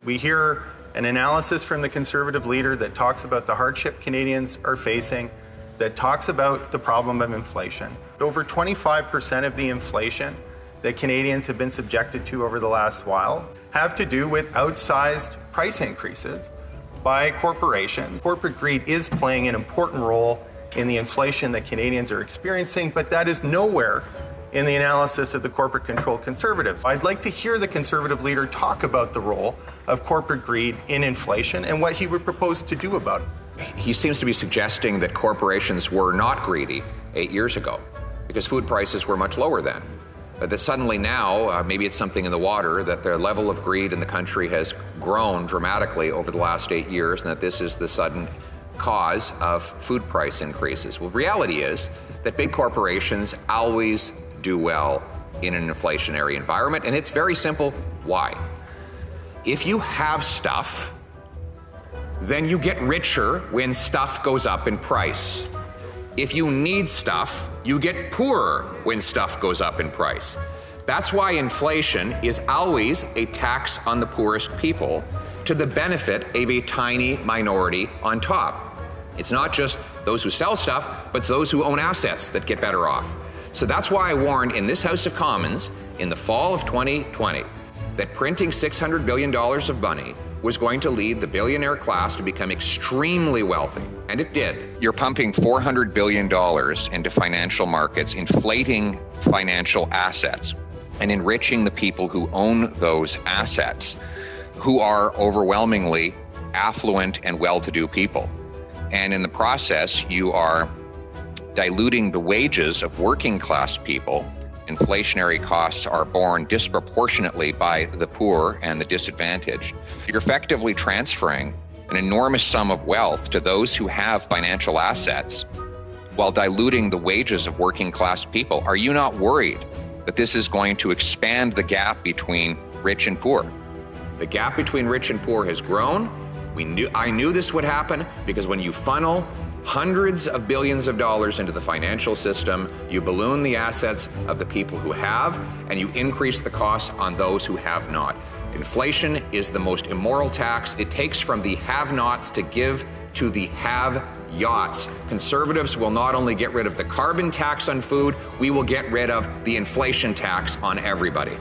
We hear an analysis from the Conservative leader that talks about the hardship Canadians are facing, that talks about the problem of inflation. Over 25% of the inflation that Canadians have been subjected to over the last while have to do with outsized price increases by corporations. Corporate greed is playing an important role in the inflation that Canadians are experiencing, but that is nowhere in the analysis of the corporate-controlled Conservatives. I'd like to hear the Conservative leader talk about the role of corporate greed in inflation and what he would propose to do about it. He seems to be suggesting that corporations were not greedy 8 years ago because food prices were much lower then. But that suddenly now, maybe it's something in the water, that the level of greed in the country has grown dramatically over the last 8 years, and that this is the sudden cause of food price increases. Well, reality is that big corporations always do well in an inflationary environment, and it's very simple. Why? If you have stuff, then you get richer when stuff goes up in price. If you need stuff, you get poorer when stuff goes up in price. That's why inflation is always a tax on the poorest people to the benefit of a tiny minority on top. It's not just those who sell stuff, but it's those who own assets that get better off. So that's why I warned in this House of Commons in the fall of 2020 that printing $600 billion of money was going to lead the billionaire class to become extremely wealthy, and it did. You're pumping $400 billion into financial markets, inflating financial assets, and enriching the people who own those assets, who are overwhelmingly affluent and well-to-do people. And in the process, you are diluting the wages of working class people. Inflationary costs are borne disproportionately by the poor and the disadvantaged. You're effectively transferring an enormous sum of wealth to those who have financial assets while diluting the wages of working class people. Are you not worried that this is going to expand the gap between rich and poor? The gap between rich and poor has grown. I knew this would happen because when you funnel hundreds of billions of dollars into the financial system, you balloon the assets of the people who have, and you increase the costs on those who have not. Inflation is the most immoral tax. It takes from the have-nots to give to the have-yachts. Conservatives will not only get rid of the carbon tax on food, we will get rid of the inflation tax on everybody.